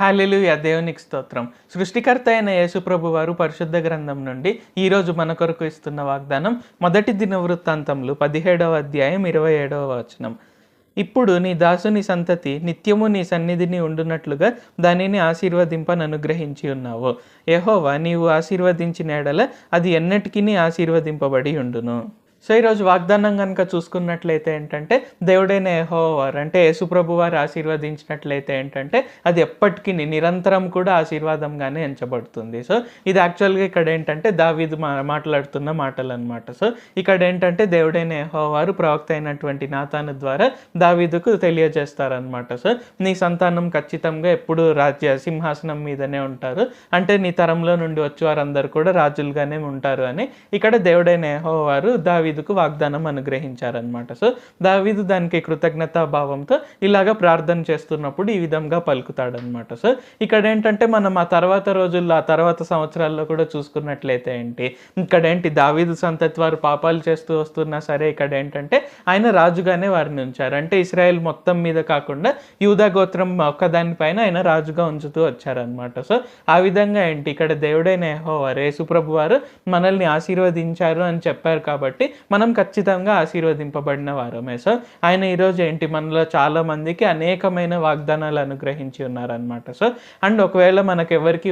హల్లెలూయా! దేవునికి స్తోత్రం. సృష్టికర్త అయిన యేసుప్రభు వారు పరిశుద్ధ గ్రంథం నుండి ఈరోజు మన కొరకు ఇస్తున్న వాగ్దానం మొదటి దినవృత్తాంతములు 17వ అధ్యాయం 27వ వచనం. ఇప్పుడు నీ దాసుని సంతతి నిత్యము నీ సన్నిధిని ఉండునట్లుగా దానిని ఆశీర్వదింపననుగ్రహించి ఉన్నావు. యెహోవా నీవు ఆశీర్వదించిన యెడల అది ఎన్నటికినీ ఆశీర్వదింపబడి ఉండును. సో ఈరోజు వాగ్దానం కనుక చూసుకున్నట్లయితే ఏంటంటే దేవుడైన యెహోవా వారు అంటే యేసుప్రభు వారు ఆశీర్వదించినట్లయితే ఏంటంటే అది ఎప్పటికీ నిరంతరం కూడా ఆశీర్వాదంగానే ఎంచబడుతుంది. సో ఇది యాక్చువల్గా ఇక్కడ ఏంటంటే దావీదు మాట్లాడుతున్న మాటలు అనమాట. సో ఇక్కడ ఏంటంటే దేవుడైన యెహోవా వారు ప్రవక్త అయినటువంటి నాతాను ద్వారా దావీదుకు తెలియజేస్తారనమాట. సో నీ సంతానం ఖచ్చితంగా ఎప్పుడు సింహాసనం మీదనే ఉంటారు, అంటే నీ తరంలో నుండి వచ్చే వారందరూ కూడా రాజులుగానే ఉంటారు అని ఇక్కడ దేవుడైన యెహోవా వారు దావీదుకు వాగ్దానం అనుగ్రహించారనమాట. సో దావీదు దానికి కృతజ్ఞతా భావంతో ఇలాగ ప్రార్థన చేస్తున్నప్పుడు ఈ విధంగా పలుకుతాడనమాట. సో ఇక్కడ ఏంటంటే మనం ఆ తర్వాత రోజుల్లో ఆ తర్వాత సంవత్సరాల్లో కూడా చూసుకున్నట్లయితే ఇక్కడ దావీదు సంతతి వారు పాపాలు చేస్తూ వస్తున్నా సరే ఇక్కడ ఏంటంటే ఆయన రాజుగానే వారిని ఉంచారు. అంటే ఇశ్రాయేల్ మొత్తం మీద కాకుండా యూదా గోత్రం ఒక్కదానిపైన ఆయన రాజుగా ఉంచుతూ వచ్చారనమాట. సో ఆ విధంగా ఇక్కడ దేవుడైన యెహోవా యేసుప్రభు వారు మనల్ని ఆశీర్వదించారు అని చెప్పారు కాబట్టి మనం ఖచ్చితంగా ఆశీర్వదింపబడిన వారమే. సో ఆయన ఈరోజు మనలో చాలా మందికి అనేకమైన వాగ్దానాలు అనుగ్రహించి ఉన్నారనమాట. సో అండ్ ఒకవేళ మనకెవరికి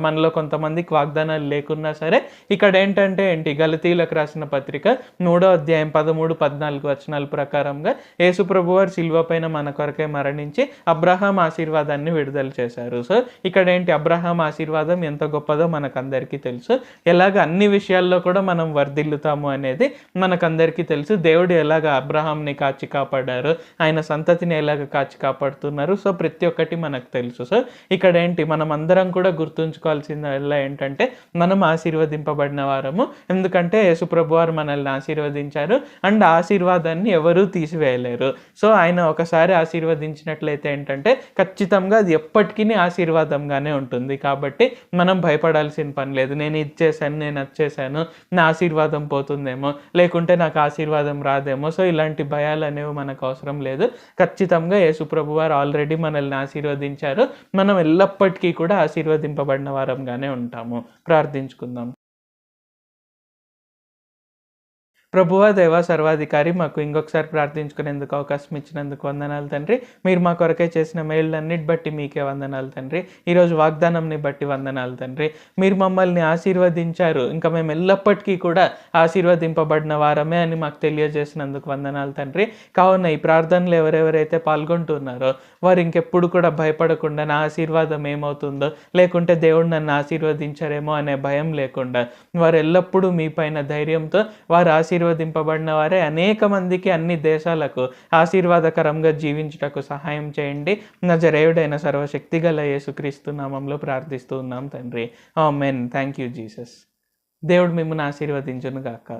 మనలో కొంతమందికి వాగ్దానాలు లేకున్నా సరే ఇక్కడ ఏంటంటే గలతీయులకు రాసిన పత్రిక 3వ అధ్యాయం 13-14 వచనాల ప్రకారంగా యేసుప్రభు వారు సిలువ పైన మన కొరకే మరణించి అబ్రహాం ఆశీర్వాదాన్ని విడుదల చేశారు. సో ఇక్కడ అబ్రహాం ఆశీర్వాదం ఎంత గొప్పదో మనకందరికీ తెలుసు. ఎలాగ అన్ని విషయాల్లో కూడా మనం వర్ధిల్లుతాము అనేది మనకందరికీ తెలుసు. దేవుడు ఎలాగ అబ్రహాంని కాచి కాపాడారు, ఆయన సంతతిని ఎలాగ కాచి కాపాడుతున్నారు. సో ప్రతి ఒక్కటి మనకు తెలుసు. సో ఇక్కడ మనం అందరం కూడా గుర్తుంచుకోవాల్సిందల్లా ఏంటంటే మనం ఆశీర్వదింపబడిన వారము, ఎందుకంటే యేసుప్రభు వారు మనల్ని ఆశీర్వదించారు అండ్ ఆశీర్వాదాన్ని ఎవరూ తీసివేయలేరు. సో ఆయన ఒకసారి ఆశీర్వదించినట్లయితే ఏంటంటే ఖచ్చితంగా అది ఎప్పటికీ ఆశీర్వాదంగానే ఉంటుంది. కాబట్టి మనం భయపడాల్సిన పని లేదు. నేను ఇది చేశాను, నేను అది చేశాను, నా ఆశీర్వాదం పోతుందేమో, లేకుంటే నాకు ఆశీర్వాదం రాదేమో. సో ఇలాంటి భయాలు అనేవి మనకు అవసరం లేదు. ఖచ్చితంగా యేసుప్రభు వారు ఆల్రెడీ మనల్ని ఆశీర్వదించారు. మనం ఎల్లప్పటికీ కూడా ఆశీర్వదింపబడిన వారంగానే ఉంటాము. ప్రార్థించుకుందాం. ప్రభువా దేవా సర్వాధికారి, మాకు ఇంకొకసారి ప్రార్థించుకునేందుకు అవకాశం ఇచ్చినందుకు వందనాలు తండ్రి. మీరు మా కొరకే చేసిన మేళ్ళన్నిటి బట్టి మీకే వందనాలు తండ్రి. ఈరోజు వాగ్దానంని బట్టి వందనాలు తండ్రి. మీరు మమ్మల్ని ఆశీర్వదించారు, ఇంకా మేము ఎల్లప్పటికీ కూడా ఆశీర్వదింపబడిన వారమే అని మాకు తెలియజేసినందుకు వందనాలు తండ్రి. కావున ఈ ప్రార్థనలు ఎవరెవరైతే పాల్గొంటున్నారో వారు ఇంకెప్పుడు కూడా భయపడకుండా నా ఆశీర్వాదం ఏమవుతుందో, లేకుంటే దేవుడు నన్ను ఆశీర్వదించారేమో అనే భయం లేకుండా వారు ఎల్లప్పుడూ మీ పైన ధైర్యంతో వారు ఆశీర్వదింపబడిన వారే అనేక మందికి అన్ని దేశాలకు ఆశీర్వాదకరంగా జీవించుటకు సహాయం చేయండి. నజరేయుడైన సర్వశక్తిగల యేసుక్రీస్తు నామంలో ప్రార్థిస్తూ ఉన్నాం తండ్రి. ఆమేన్. Thank you Jesus. దేవుడు మిమ్మల్ని ఆశీర్వదించును గాక.